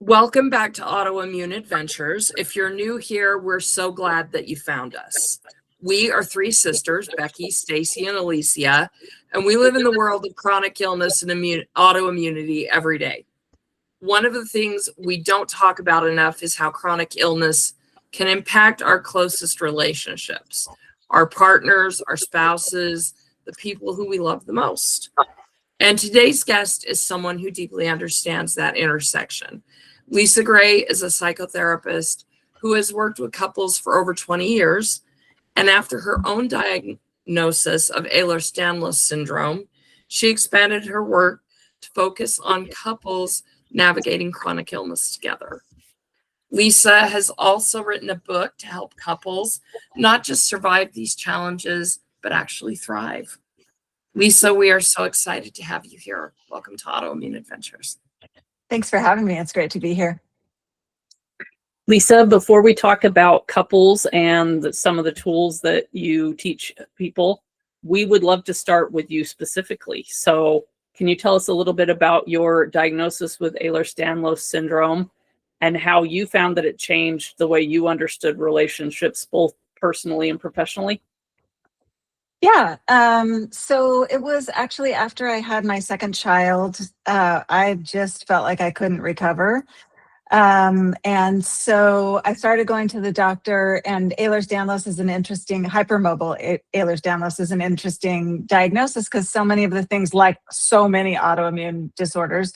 Welcome back to Autoimmune Adventures. If you're new here, we're so glad that you found us. We are three sisters, Becky, Stacy, and Alicia, and we live in the world of chronic illness and autoimmunity every day. One of the things we don't talk about enough is how chronic illness can impact our closest relationships, our partners, our spouses, the people who we love the most. And today's guest is someone who deeply understands that intersection. Lisa Gray is a psychotherapist who has worked with couples for over 20 years. And after her own diagnosis of Ehlers-Danlos syndrome, she expanded her work to focus on couples navigating chronic illness together. Lisa has also written a book to help couples not just survive these challenges, but actually thrive. Lisa, we are so excited to have you here. Welcome to Autoimmune Adventures. Thanks for having me. It's great to be here. Lisa, before we talk about couples and some of the tools that you teach people, we would love to start with you specifically. So can you tell us a little bit about your diagnosis with Ehlers-Danlos syndrome and how you found that it changed the way you understood relationships, both personally and professionally? Yeah. So it was actually after I had my second child, I just felt like I couldn't recover. And so I started going to the doctor, and Ehlers-Danlos is an interesting, hypermobile Ehlers-Danlos is an interesting diagnosis because so many of the things, like so many autoimmune disorders,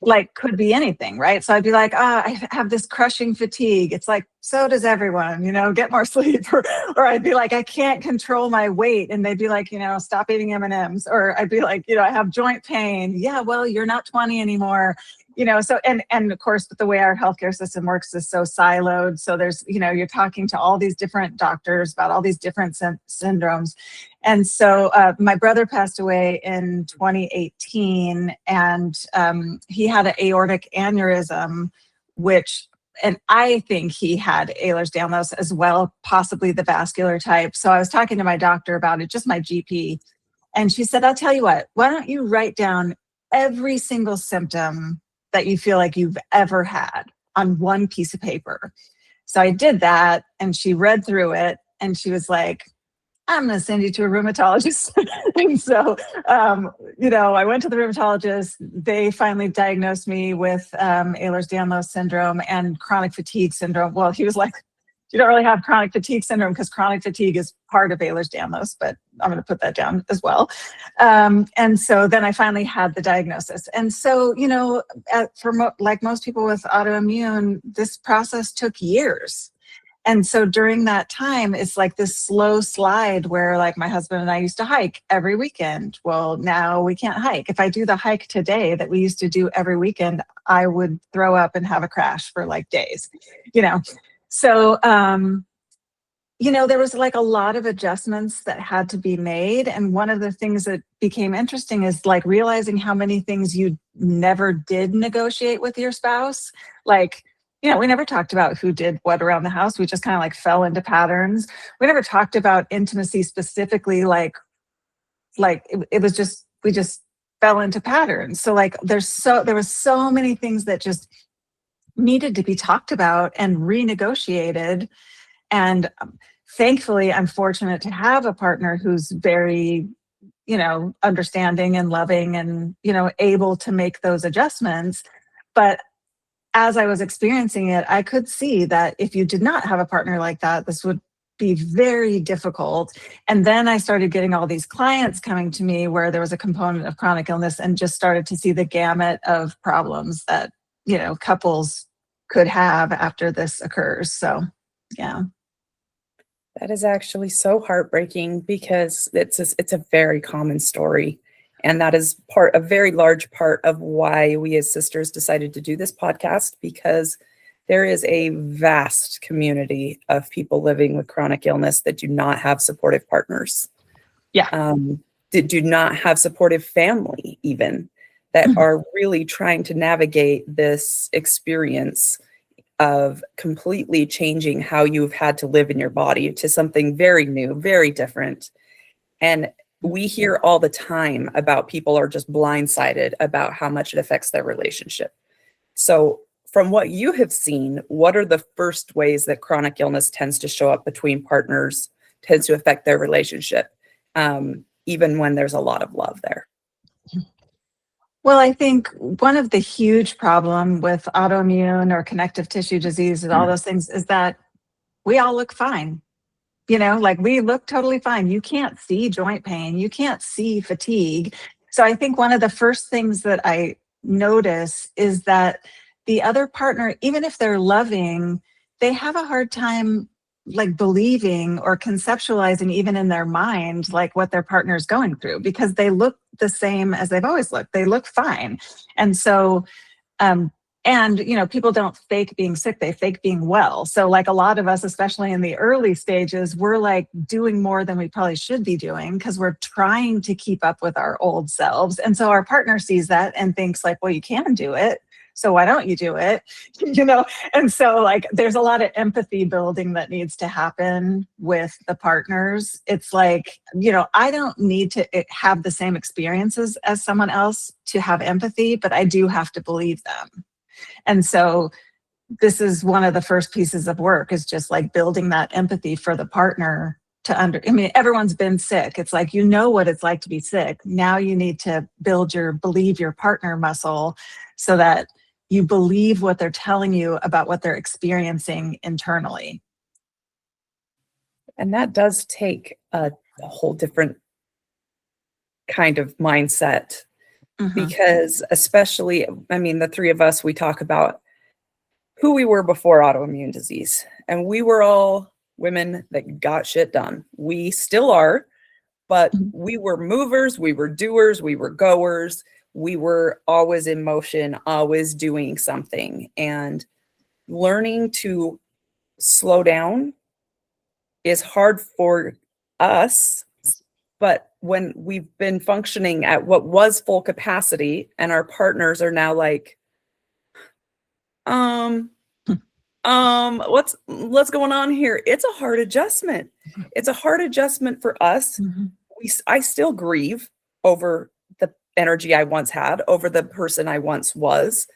like could be anything, right? So I'd be like, I have this crushing fatigue. It's like, so does everyone, get more sleep. Or I'd be like, I can't control my weight. And they'd be like, stop eating M&Ms. Or I'd be like, I have joint pain. Yeah, well, you're not 20 anymore. So, and of course, the way our healthcare system works is so siloed. So there's, you're talking to all these different doctors about all these different syndromes. And so my brother passed away in 2018, and he had an aortic aneurysm, and I think he had Ehlers-Danlos as well, possibly the vascular type. So I was talking to my doctor about it, just my GP, and she said, I'll tell you what, why don't you write down every single symptom that you feel like you've ever had on one piece of paper. So I did that, and she read through it, and she was like, I'm going to send you to a rheumatologist. And so, I went to the rheumatologist. They finally diagnosed me with Ehlers-Danlos syndrome and chronic fatigue syndrome. Well, he was like, you don't really have chronic fatigue syndrome because chronic fatigue is part of Ehlers-Danlos, but I'm going to put that down as well. And so then I finally had the diagnosis. And so, like most people with autoimmune, this process took years. And so during that time, it's like this slow slide where, like, my husband and I used to hike every weekend. Well, now we can't hike. If I do the hike today that we used to do every weekend, I would throw up and have a crash for like days, So, there was like a lot of adjustments that had to be made. And one of the things that became interesting is like realizing how many things you never did negotiate with your spouse. Like, we never talked about who did what around the house. We just kind of like fell into patterns. We never talked about intimacy specifically, like it was just, we just fell into patterns. So like there was so many things that just needed to be talked about and renegotiated. And thankfully, I'm fortunate to have a partner who's very, understanding and loving and, able to make those adjustments. But as I was experiencing it, I could see that if you did not have a partner like that, this would be very difficult. And then I started getting all these clients coming to me where there was a component of chronic illness, and just started to see the gamut of problems that, couples could have after this occurs. So, yeah. That is actually so heartbreaking because it's a very common story. And that is a very large part of why we as sisters decided to do this podcast, because there is a vast community of people living with chronic illness that do not have supportive partners. Yeah. That do not have supportive family even, that are really trying to navigate this experience of completely changing how you've had to live in your body to something very new, very different. And we hear all the time about people are just blindsided about how much it affects their relationship. So from what you have seen, what are the first ways that chronic illness tends to show up between partners, tends to affect their relationship, even when there's a lot of love there? Well, I think one of the huge problem with autoimmune or connective tissue disease and all those things is that we all look fine. Like we look totally fine. You can't see joint pain. You can't see fatigue. So I think one of the first things that I notice is that the other partner, even if they're loving, they have a hard time like believing or conceptualizing even in their mind, like what their partner is going through, because they look the same as they've always looked. They look fine. And so, people don't fake being sick, they fake being well. So like a lot of us, especially in the early stages, we're like doing more than we probably should be doing because we're trying to keep up with our old selves. And so our partner sees that and thinks like, well, you can do it. So why don't you do it? And so like there's a lot of empathy building that needs to happen with the partners. It's like, I don't need to have the same experiences as someone else to have empathy, but I do have to believe them. And so this is one of the first pieces of work, is just like building that empathy for the partner everyone's been sick. It's like, what it's like to be sick. Now you need to believe your partner muscle so that you believe what they're telling you about what they're experiencing internally. And that does take a whole different kind of mindset. Because especially, the three of us, we talk about who we were before autoimmune disease. And we were all women that got shit done. We still are, but we were movers, we were doers, we were goers. We were always in motion, always doing something. And learning to slow down is hard for us. But when we've been functioning at what was full capacity and our partners are now like, what's going on here? It's a hard adjustment. It's a hard adjustment for us. I still grieve over the energy I once had, over the person I once was.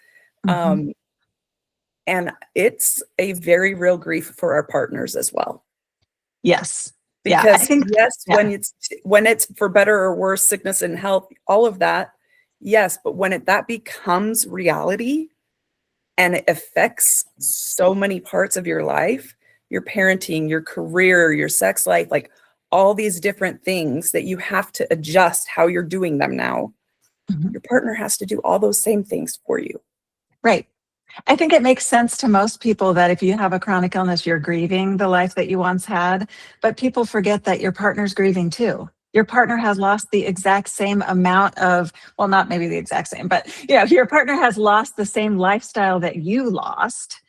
And it's a very real grief for our partners as well. Yes. Because when it's for better or worse, sickness and health, all of that, yes. But when that becomes reality and it affects so many parts of your life, your parenting, your career, your sex life, like all these different things that you have to adjust how you're doing them now, your partner has to do all those same things for you. Right. I think it makes sense to most people that if you have a chronic illness, you're grieving the life that you once had, but people forget that your partner's grieving too. Your partner has lost the exact same amount of, well, not maybe the exact same, but your partner has lost the same lifestyle that you lost.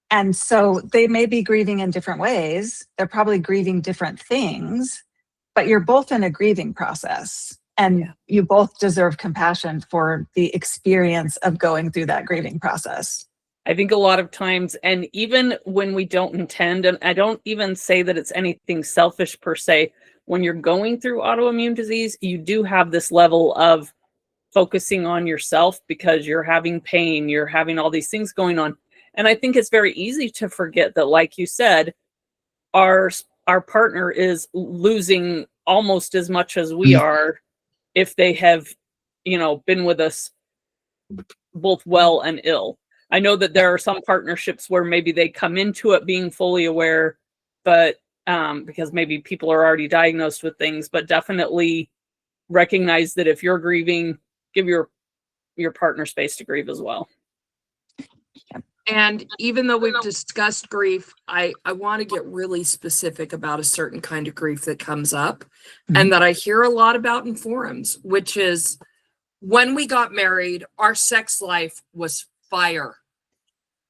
And so they may be grieving in different ways. They're probably grieving different things, but you're both in a grieving process. And you both deserve compassion for the experience of going through that grieving process. I think a lot of times, and even when we don't intend, and I don't even say that it's anything selfish per se, when you're going through autoimmune disease, you do have this level of focusing on yourself because you're having pain, you're having all these things going on. And I think it's very easy to forget that, like you said, our partner is losing almost as much as we are if they have, been with us both well and ill. I know that there are some partnerships where maybe they come into it being fully aware, but because maybe people are already diagnosed with things, but definitely recognize that if you're grieving, give your partner space to grieve as well. And even though we've discussed grief, I want to get really specific about a certain kind of grief that comes up and that I hear a lot about in forums, which is when we got married, our sex life was fire.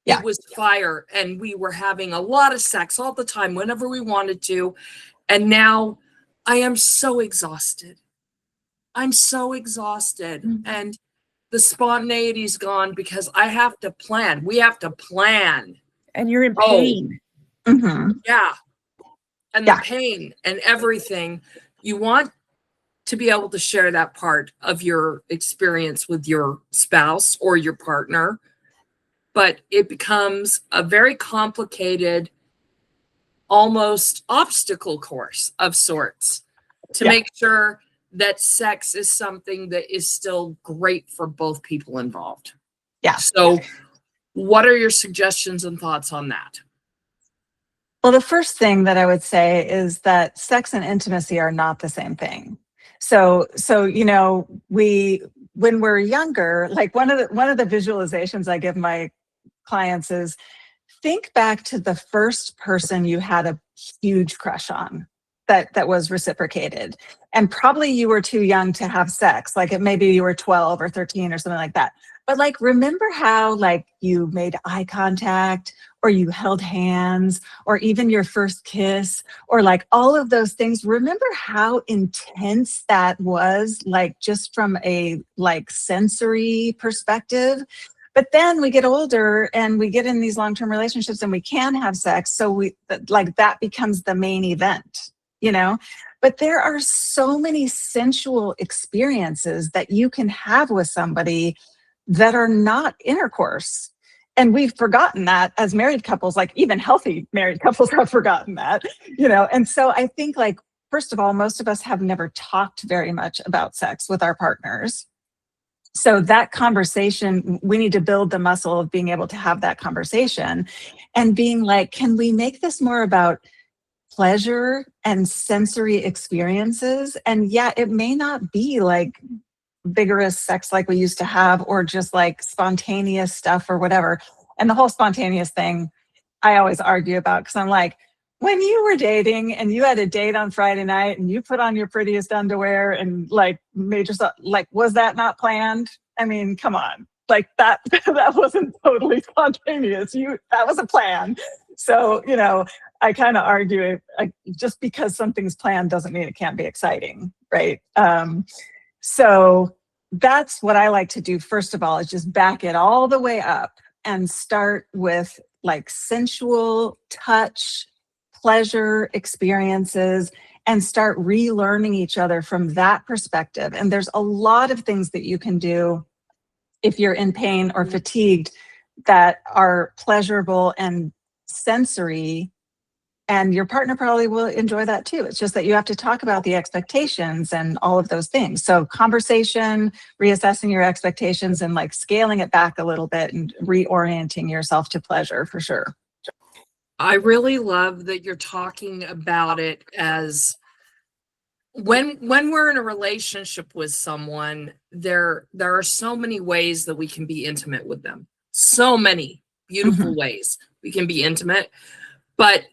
Yeah. It was fire. And we were having a lot of sex all the time, whenever we wanted to. And now I am so exhausted. I'm so exhausted. And the spontaneity is gone because I have to plan. We have to plan. And you're in pain. Yeah. And the pain and everything. You want to be able to share that part of your experience with your spouse or your partner. but it becomes a very complicated, almost obstacle course of sorts to Yeah. make sure that sex is something that is still great for both people involved. Yeah. So what are your suggestions and thoughts on that? Well, the first thing that I would say is that sex and intimacy are not the same thing. So when we're younger, like one of the visualizations I give my clients is, think back to the first person you had a huge crush on that was reciprocated. And probably you were too young to have sex. Like maybe you were 12 or 13 or something like that. But like, remember how like you made eye contact, or you held hands, or even your first kiss, or like all of those things. Remember how intense that was, like just from a like sensory perspective. But then we get older and we get in these long-term relationships and we can have sex. So that becomes the main event, But there are so many sensual experiences that you can have with somebody that are not intercourse. And we've forgotten that as married couples, like even healthy married couples have forgotten that, And so I think, like, first of all, most of us have never talked very much about sex with our partners. So that conversation, we need to build the muscle of being able to have that conversation and being like, can we make this more about pleasure and sensory experiences? And yeah, it may not be like vigorous sex like we used to have, or just like spontaneous stuff or whatever. And the whole spontaneous thing, I always argue about, because I'm like, when you were dating and you had a date on Friday night and you put on your prettiest underwear and like made yourself, like, was that not planned? I mean, come on, like that wasn't totally spontaneous. That was a plan. So, I kind of argue just because something's planned doesn't mean it can't be exciting, right? So that's what I like to do. First of all, is just back it all the way up and start with like sensual touch, pleasure experiences, and start relearning each other from that perspective. And there's a lot of things that you can do if you're in pain or fatigued that are pleasurable and sensory, and your partner probably will enjoy that too. It's just that you have to talk about the expectations and all of those things. So conversation, reassessing your expectations, and like scaling it back a little bit and reorienting yourself to pleasure, for sure. I really love that you're talking about it as when we're in a relationship with someone, there are so many ways that we can be intimate with them. So many beautiful ways we can be intimate. But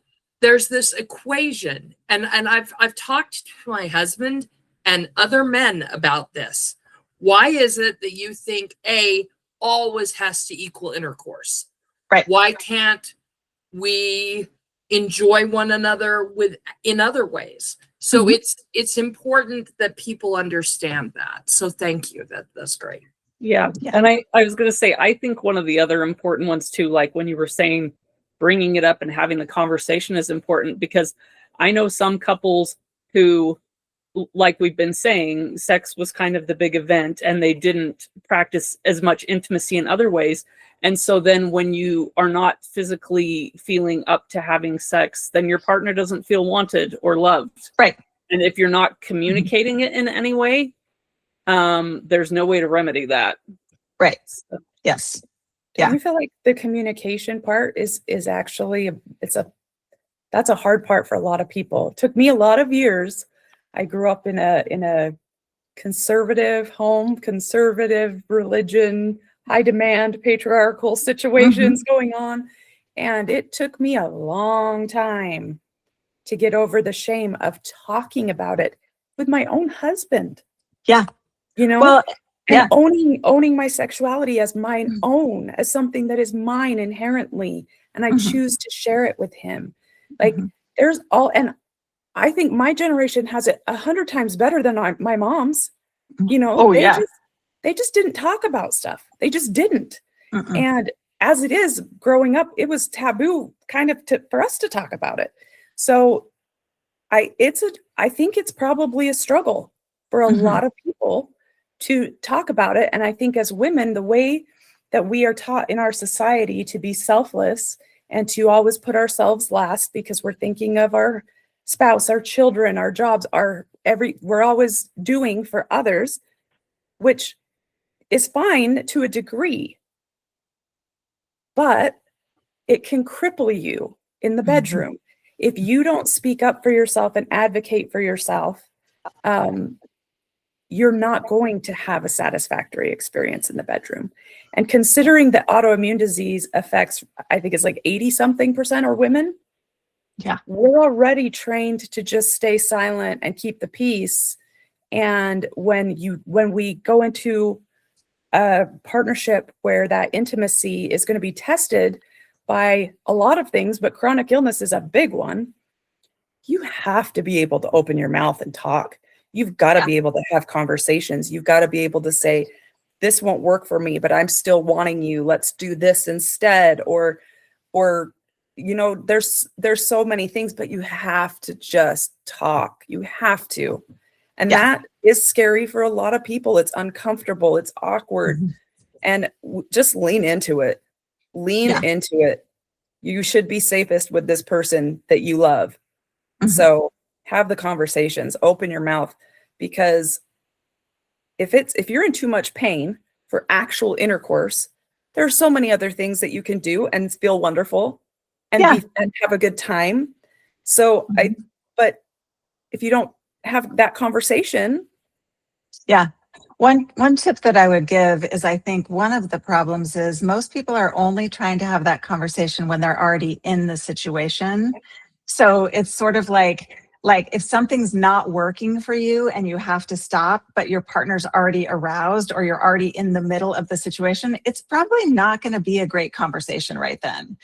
there's this equation, and I've talked to my husband and other men about this. Why is it that you think A always has to equal intercourse? Right. Why can't we enjoy one another in other ways? So it's important that people understand that. So thank you. That's great. Yeah. And I was going to say, I think one of the other important ones too, like when you were saying bringing it up and having the conversation is important, because I know some couples who, like we've been saying, sex was kind of the big event and they didn't practice as much intimacy in other ways. And so then when you are not physically feeling up to having sex, then your partner doesn't feel wanted or loved. Right. And if you're not communicating it in any way, there's no way to remedy that. Right. So. Yes. Yeah. I feel like the communication part is actually that's a hard part for a lot of people. It took me a lot of years. I grew up in a conservative home, conservative religion, high demand patriarchal situations going on. And it took me a long time to get over the shame of talking about it with my own husband. Yeah. Well, and owning my sexuality as mine own, as something that is mine inherently. And I choose to share it with him. Like there's and I think my generation has it 100 times better than my mom's. They just didn't talk about stuff. They just didn't. And as it is growing up, it was taboo kind of for us to talk about it. So I think it's probably a struggle for a lot of people to talk about it. And I think as women, the way that we are taught in our society to be selfless and to always put ourselves last because we're thinking of our spouse, our children, our jobs, we're always doing for others, which is fine to a degree, but it can cripple you in the bedroom. If you don't speak up for yourself and advocate for yourself, you're not going to have a satisfactory experience in the bedroom. And considering that autoimmune disease affects, I think it's like 80-something% are women. Yeah. We're already trained to just stay silent and keep the peace. And when we go into a partnership where that intimacy is going to be tested by a lot of things, but chronic illness is a big one, you have to be able to open your mouth and talk. You've got to be able to have conversations. You've got to be able to say, this won't work for me, but I'm still wanting you. Let's do this instead. Or, there's so many things, but you have to just talk. You have to. And that is scary for a lot of people. It's uncomfortable. It's awkward. And just lean into it. Lean into it. You should be safest with this person that you love. So have the conversations, open your mouth, because if you're in too much pain for actual intercourse, there are so many other things that you can do and feel wonderful and have a good time. So but if you don't have that conversation. One tip that I would give is, I think one of the problems is most people are only trying to have that conversation when they're already in the situation. So it's sort of like if something's not working for you and you have to stop, but your partner's already aroused or you're already in the middle of the situation, it's probably not going to be a great conversation right then,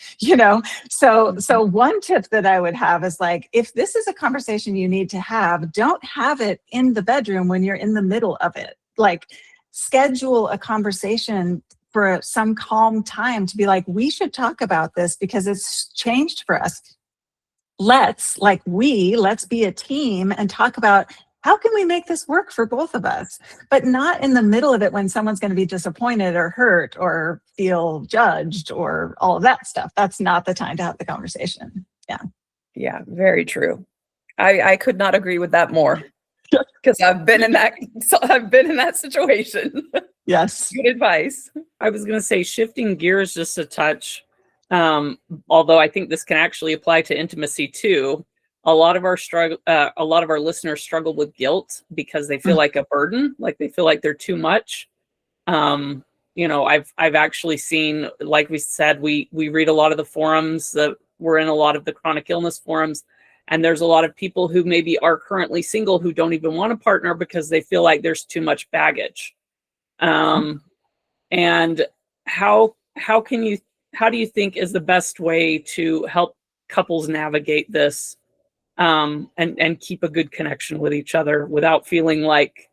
So one tip that I would have is, like, if this is a conversation you need to have, don't have it in the bedroom when you're in the middle of it. Like, schedule a conversation for some calm time to be like, we should talk about this because it's changed for us. Let's be a team and talk about how can we make this work for both of us, but not in the middle of it when someone's going to be disappointed or hurt or feel judged or all of that stuff. That's not the time to have the conversation. Yeah, very true. I could not agree with that more, because I've been in that situation. Yes. Good advice. I was going to say, shifting gears just a touch, although I think this can actually apply to intimacy too. A lot of our listeners struggle with guilt because they feel like a burden, like they feel like they're too much. I've actually seen, like we said, we read a lot of the forums, that we're in a lot of the chronic illness forums, and there's a lot of people who maybe are currently single who don't even want a partner because they feel like there's too much baggage. And how do you think is the best way to help couples navigate this, and keep a good connection with each other without feeling like,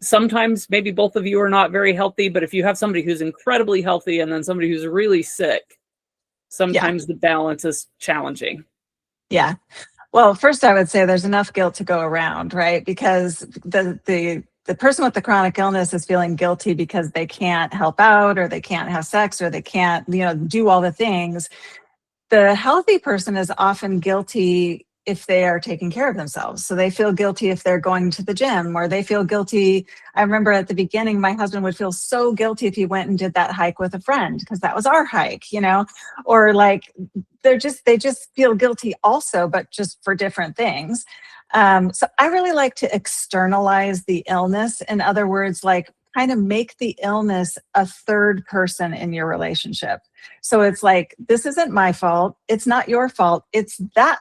sometimes maybe both of you are not very healthy, but if you have somebody who's incredibly healthy and then somebody who's really sick, sometimes the balance is challenging. Yeah. Well, first I would say there's enough guilt to go around, right? Because the person with the chronic illness is feeling guilty because they can't help out, or they can't have sex, or they can't, do all the things. The healthy person is often guilty if they are taking care of themselves. So they feel guilty if they're going to the gym, or they feel guilty. I remember at the beginning, my husband would feel so guilty if he went and did that hike with a friend, because that was our hike, or like they just feel guilty also, but just for different things. So I really like to externalize the illness. In other words, like, kind of make the illness a third person in your relationship. So it's like, this isn't my fault. It's not your fault. It's that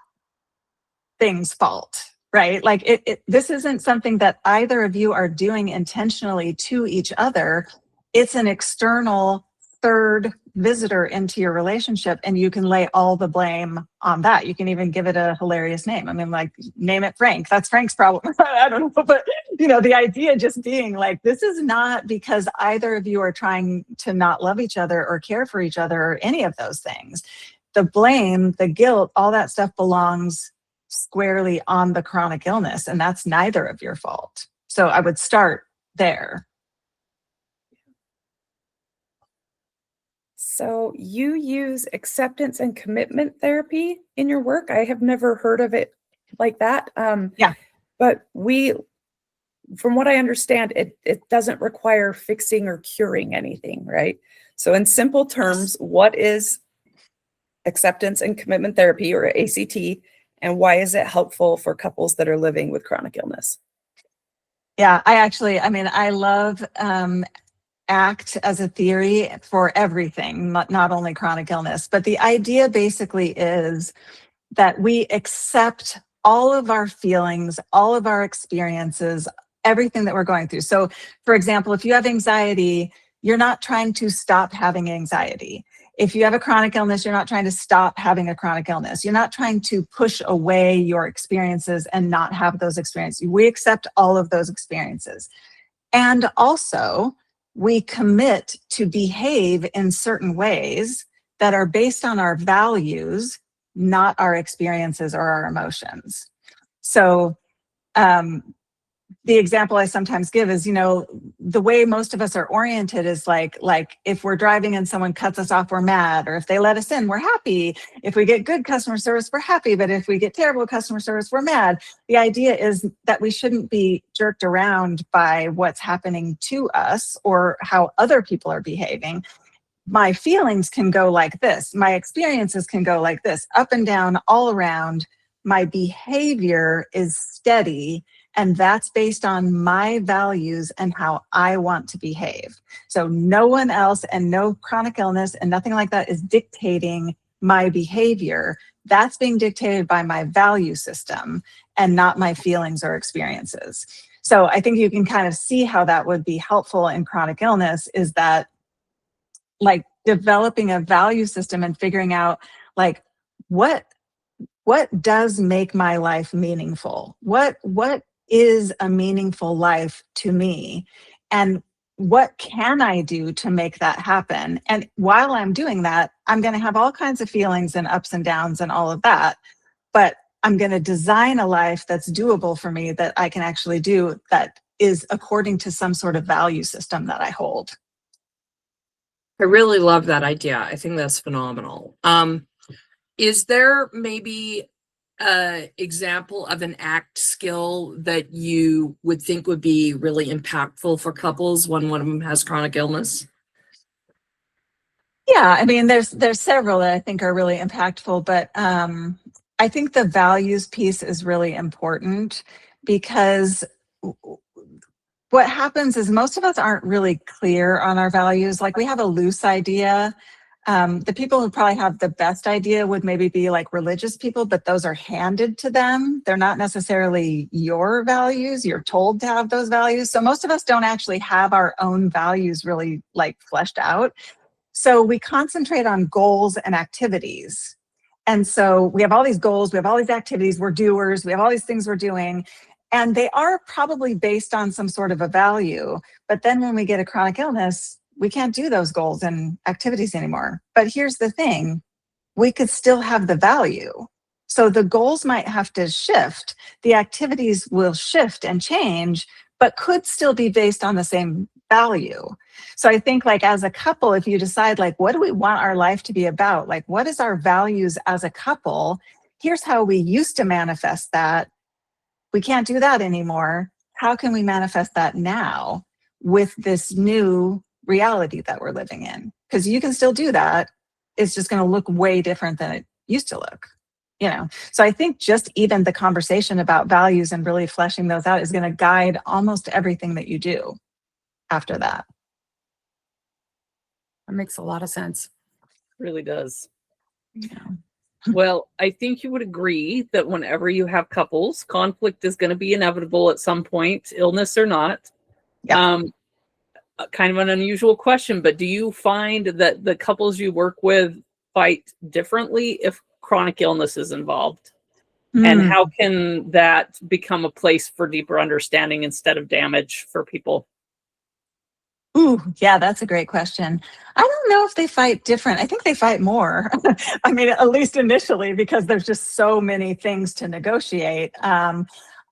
thing's fault, right? Like this isn't something that either of you are doing intentionally to each other. It's an external third visitor into your relationship, and you can lay all the blame on that. You can even give it a hilarious name. Like, name it Frank. That's Frank's problem. I don't know, but the idea just being like, this is not because either of you are trying to not love each other or care for each other or any of those things. The blame, the guilt, all that stuff belongs squarely on the chronic illness, and that's neither of your fault. So I would start there. So you use acceptance and commitment therapy in your work. I have never heard of it like that. Yeah. But from what I understand, it doesn't require fixing or curing anything, right? So in simple terms, what is acceptance and commitment therapy, or ACT, and why is it helpful for couples that are living with chronic illness? Yeah, I love ACT as a theory for everything, not only chronic illness, but the idea basically is that we accept all of our feelings, all of our experiences, everything that we're going through. So, for example, if you have anxiety, you're not trying to stop having anxiety. If you have a chronic illness, you're not trying to stop having a chronic illness. You're not trying to push away your experiences and not have those experiences. We accept all of those experiences. And also, we commit to behave in certain ways that are based on our values, not our experiences or our emotions. So the example I sometimes give is, the way most of us are oriented is like if we're driving and someone cuts us off, we're mad, or if they let us in, we're happy. If we get good customer service, we're happy. But if we get terrible customer service, we're mad. The idea is that we shouldn't be jerked around by what's happening to us or how other people are behaving. My feelings can go like this. My experiences can go like this, up and down, all around. My behavior is steady, and that's based on my values and how I want to behave. So no one else and no chronic illness and nothing like that is dictating my behavior. That's being dictated by my value system and not my feelings or experiences. So I think you can kind of see how that would be helpful in chronic illness, is that like developing a value system and figuring out like what does make my life meaningful? What is a meaningful life to me? And what can I do to make that happen? And while I'm doing that, I'm going to have all kinds of feelings and ups and downs and all of that. But I'm going to design a life that's doable for me, that I can actually do, that is according to some sort of value system that I hold. I really love that idea. I think that's phenomenal. Is there maybe an example of an ACT skill that you would think would be really impactful for couples when one of them has chronic illness? Yeah, I mean, there's several that I think are really impactful, but I think the values piece is really important, because what happens is most of us aren't really clear on our values. Like, we have a loose idea. The people who probably have the best idea would maybe be like religious people, but those are handed to them. They're not necessarily your values. You're told to have those values. So most of us don't actually have our own values really like fleshed out. So we concentrate on goals and activities. And so we have all these goals, we have all these activities, we're doers, we have all these things we're doing, and they are probably based on some sort of a value. But then when we get a chronic illness, we can't do those goals and activities anymore. But here's the thing, we could still have the value. So the goals might have to shift, the activities will shift and change, but could still be based on the same value. So I think, like, as a couple, if you decide like, what do we want our life to be about? Like, what is our values as a couple? Here's how we used to manifest that. We can't do that anymore. How can we manifest that now with this new reality that we're living in? Because you can still do that. It's just going to look way different than it used to look. So I think just even the conversation about values and really fleshing those out is going to guide almost everything that you do after that. That makes a lot of sense. Really does. Yeah. Well, I think you would agree that whenever you have couples, conflict is going to be inevitable at some point, illness or not. Yeah. Kind of an unusual question, but do you find that the couples you work with fight differently if chronic illness is involved? And how can that become a place for deeper understanding instead of damage for people? Ooh, yeah, that's a great question. I don't know if they fight different. I think they fight more. I mean, at least initially, because there's just so many things to negotiate.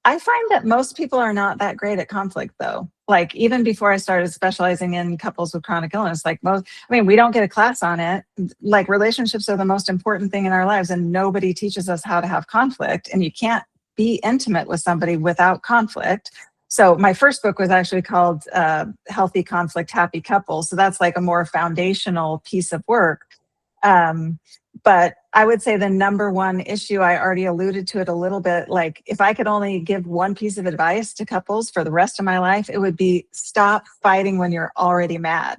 I find that most people are not that great at conflict, though. Like, even before I started specializing in couples with chronic illness, like we don't get a class on it. Like, relationships are the most important thing in our lives, and nobody teaches us how to have conflict. And you can't be intimate with somebody without conflict. So my first book was actually called Healthy Conflict, Happy Couples. So that's like a more foundational piece of work. But I would say the number one issue, I already alluded to it a little bit, like if I could only give one piece of advice to couples for the rest of my life, it would be stop fighting when you're already mad.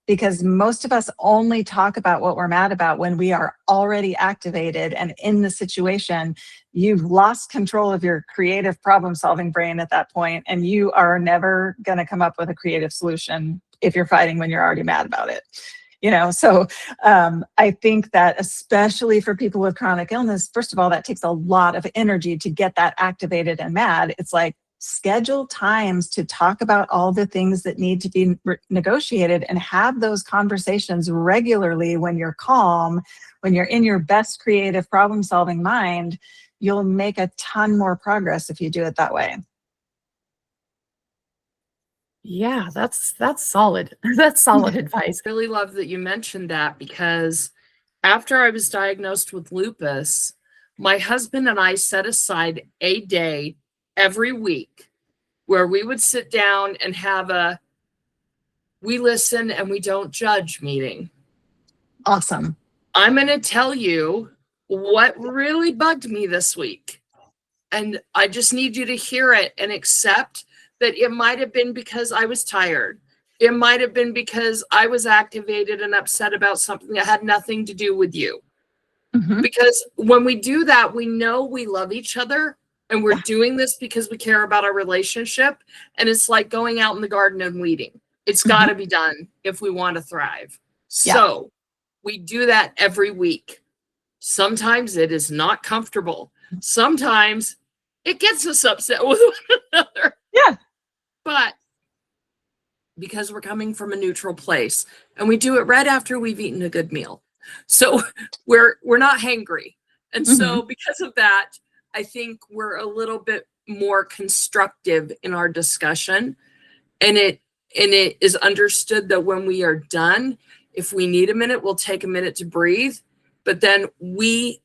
Because most of us only talk about what we're mad about when we are already activated and in the situation. You've lost control of your creative problem-solving brain at that point, and you are never going to come up with a creative solution if you're fighting when you're already mad about it. So I think that especially for people with chronic illness, first of all, that takes a lot of energy to get that activated and mad. It's like, schedule times to talk about all the things that need to be negotiated and have those conversations regularly when you're calm, when you're in your best creative problem-solving mind. You'll make a ton more progress if you do it that way. Yeah, that's solid. That's solid advice. I really love that you mentioned that, because after I was diagnosed with lupus, my husband and I set aside a day every week where we would sit down and have we listen and we don't judge meeting. Awesome. I'm going to tell you what really bugged me this week. And I just need you to hear it and accept that it might have been because I was tired. It might have been because I was activated and upset about something that had nothing to do with you. Mm-hmm. Because when we do that, we know we love each other, and we're doing this because we care about our relationship. And it's like going out in the garden and weeding. It's got to be done if we want to thrive. So we do that every week. Sometimes it is not comfortable. Sometimes it gets us upset with one another. Yeah. But because we're coming from a neutral place, and we do it right after we've eaten a good meal. So we're not hangry. And so because of that, I think we're a little bit more constructive in our discussion. And it is understood that when we are done, if we need a minute, we'll take a minute to breathe. But then we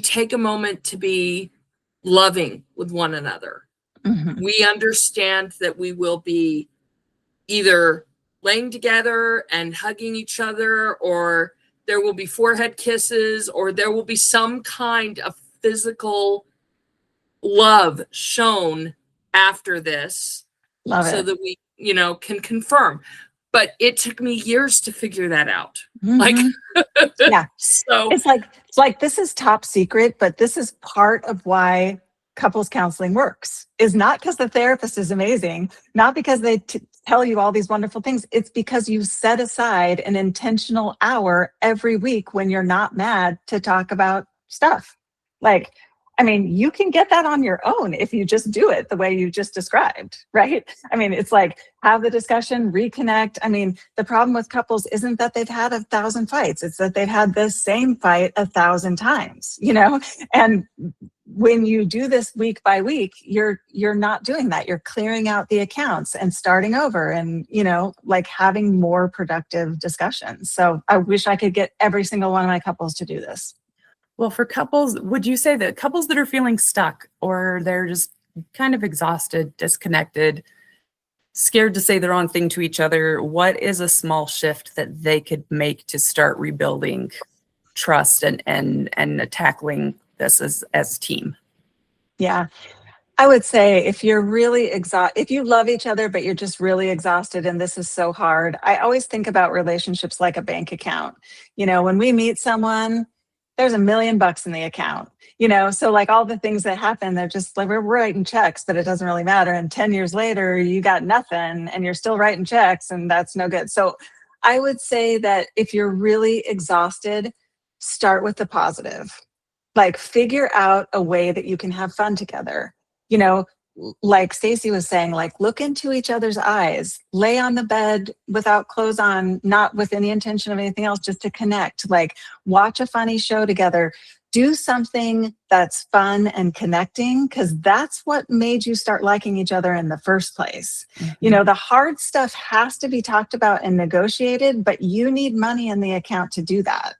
take a moment to be loving with one another. We understand that we will be either laying together and hugging each other, or there will be forehead kisses, or there will be some kind of physical love shown after this. Love so it. that we, can confirm. But it took me years to figure that out. Yeah. So it's like this is top secret, but this is part of why couples counseling works. Is not because the therapist is amazing, not because they tell you all these wonderful things. It's because you set aside an intentional hour every week when you're not mad to talk about stuff. You can get that on your own if you just do it the way you just described, right? It's like, have the discussion, reconnect. The problem with couples isn't that they've had 1,000 fights. It's that they've had the same fight 1,000 times, And when you do this week by week, you're not doing that. You're clearing out the accounts and starting over and, having more productive discussions. So I wish I could get every single one of my couples to do this. Well, for couples, would you say that couples that are feeling stuck, or they're just kind of exhausted, disconnected, scared to say the wrong thing to each other, what is a small shift that they could make to start rebuilding trust and tackling this as team? Yeah. I would say if you're really if you love each other, but you're just really exhausted and this is so hard, I always think about relationships like a bank account. When we meet someone, there's $1 million in the account, so all the things that happen, they're just like, we're writing checks, but it doesn't really matter. And 10 years later, you got nothing and you're still writing checks, and that's no good. So I would say that if you're really exhausted, start with the positive. Figure out a way that you can have fun together. Like Stacey was saying, look into each other's eyes, lay on the bed without clothes on, not with any intention of anything else, just to connect, watch a funny show together, do something that's fun and connecting, because that's what made you start liking each other in the first place. You know, the hard stuff has to be talked about and negotiated, but you need money in the account to do that.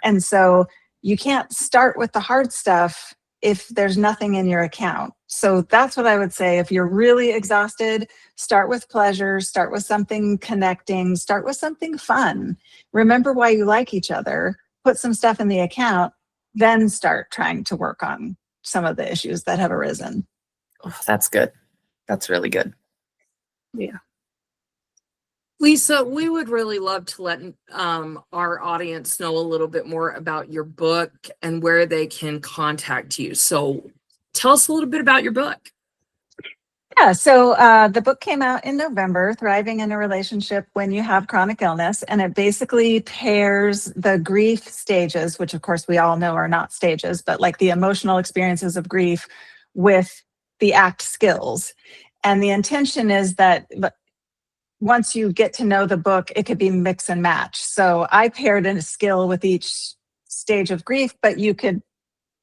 And so you can't start with the hard stuff if there's nothing in your account. So that's what I would say. If you're really exhausted, start with pleasure, start with something connecting, start with something fun. Remember why you like each other, put some stuff in the account, then start trying to work on some of the issues that have arisen. Oh, that's good. That's really good. Yeah. Lisa, we would really love to let our audience know a little bit more about your book and where they can contact you. So tell us a little bit about your book. Yeah, so the book came out in November, Thriving in a Relationship When You Have Chronic Illness, and it basically pairs the grief stages, which of course we all know are not stages, but like the emotional experiences of grief with the ACT skills. And the intention is that once you get to know the book, it could be mix and match. So I paired in a skill with each stage of grief, but you could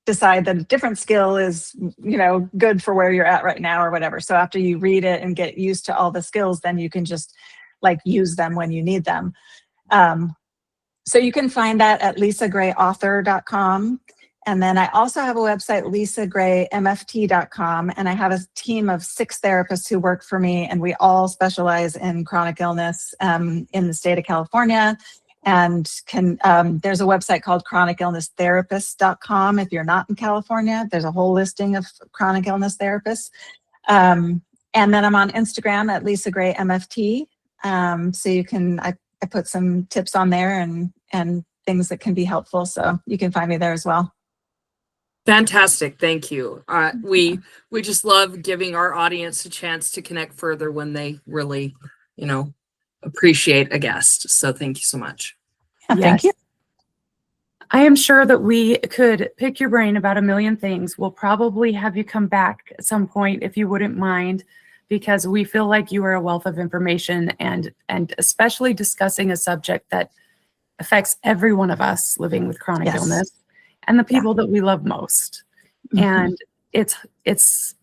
decide that a different skill is, you know, good for where you're at right now or whatever. So after you read it and get used to all the skills, then you can just like use them when you need them. So you can find that at lisagrayauthor.com. And then I also have a website, lisagraymft.com, and I have a team of 6 therapists who work for me, and we all specialize in chronic illness in the state of California. And there's a website called chronicillnesstherapist.com. If you're not in California, there's a whole listing of chronic illness therapists. And then I'm on Instagram at lisagraymft. So you can, I put some tips on there and things that can be helpful. So you can find me there as well. Fantastic. Thank you. We just love giving our audience a chance to connect further when they really, you know, appreciate a guest. So thank you so much. Yeah, thank you. I am sure that we could pick your brain about a million things. We'll probably have you come back at some point if you wouldn't mind, because we feel like you are a wealth of information, and especially discussing a subject that affects every one of us living with chronic illness and the people that we love most. And it's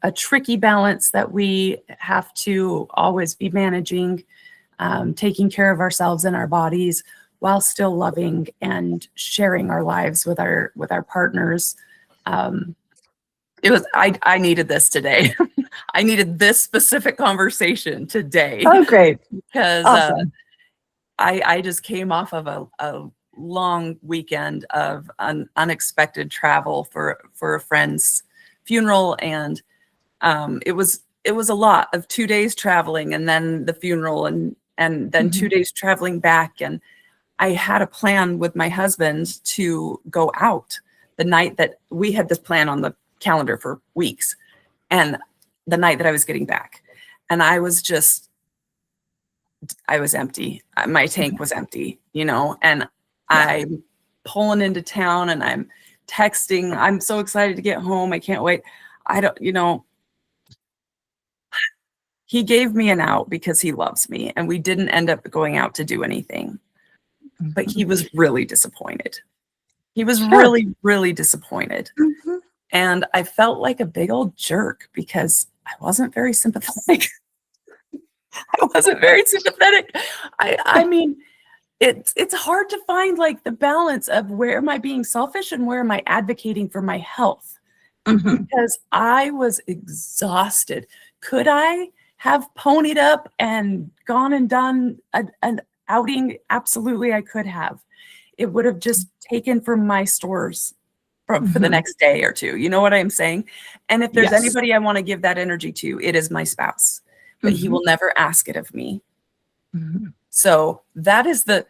a tricky balance that we have to always be managing, taking care of ourselves and our bodies while still loving and sharing our lives with our partners. I needed this today. I needed this specific conversation today. Oh, great. Because awesome. I just came off of a long weekend of unexpected travel for a friend's funeral, and it was a lot of 2 days traveling, and then the funeral, and then 2 days traveling back. And I had a plan with my husband to go out the night that we had this plan on the calendar for weeks, and the night that I was getting back, and I was empty. My tank was empty, you know, and I'm pulling into town and I'm texting. I'm so excited to get home. I can't wait. He gave me an out because he loves me, and we didn't end up going out to do anything, but he was really disappointed. He was really, really disappointed. And I felt like a big old jerk because I wasn't very sympathetic. I mean, it's hard to find like the balance of where am I being selfish and where am I advocating for my health? Because I was exhausted. Could I have ponied up and gone and done an outing? Absolutely, I could have. It would have just taken from my stores for the next day or two. You know what I'm saying? And if there's anybody I want to give that energy to, it is my spouse. But he will never ask it of me. So that is the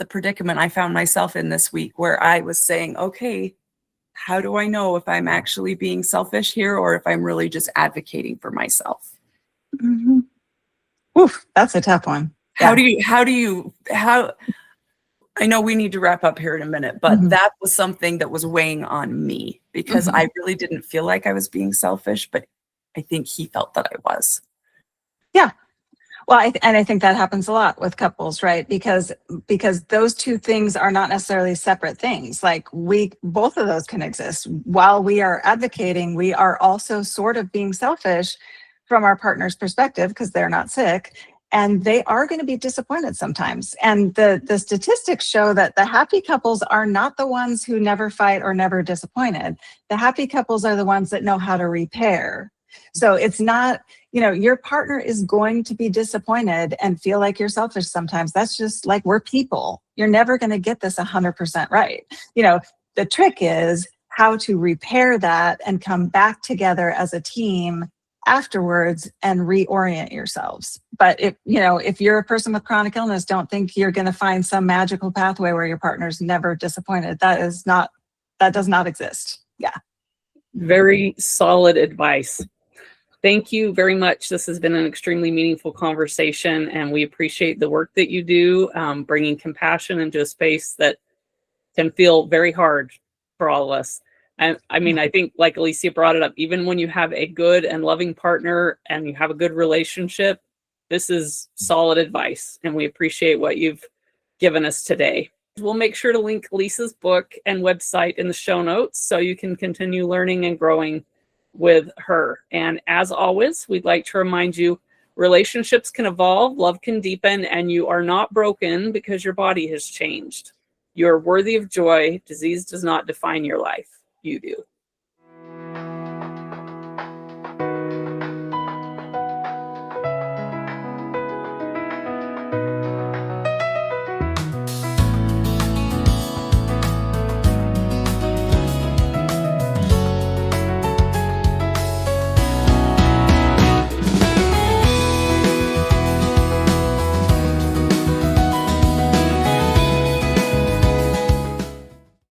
predicament I found myself in this week, where I was saying, okay, how do I know if I'm actually being selfish here or if I'm really just advocating for myself? Oof, that's a tough one. How I know we need to wrap up here in a minute, but that was something that was weighing on me because I really didn't feel like I was being selfish, but I think he felt that I was. Yeah. Well, and I think that happens a lot with couples, right? Because those two things are not necessarily separate things. Like both of those can exist. While we are advocating, we are also sort of being selfish from our partner's perspective because they're not sick, and they are going to be disappointed sometimes. And the statistics show that the happy couples are not the ones who never fight or never disappointed. The happy couples are the ones that know how to repair. So it's not, your partner is going to be disappointed and feel like you're selfish sometimes. That's just like, we're people. You're never going to get this 100% right. The trick is how to repair that and come back together as a team afterwards and reorient yourselves. But if you're a person with chronic illness, don't think you're going to find some magical pathway where your partner's never disappointed. That does not exist. Yeah. Very solid advice. Thank you very much. This has been an extremely meaningful conversation, and we appreciate the work that you do, bringing compassion into a space that can feel very hard for all of us. And I mean, I think like Alicia brought it up, even when you have a good and loving partner and you have a good relationship, this is solid advice, and we appreciate what you've given us today. We'll make sure to link Lisa's book and website in the show notes so you can continue learning and growing with her. And as always, we'd like to remind you, relationships can evolve, love can deepen, and you are not broken because your body has changed. You're worthy of joy. Disease does not define your life. You do.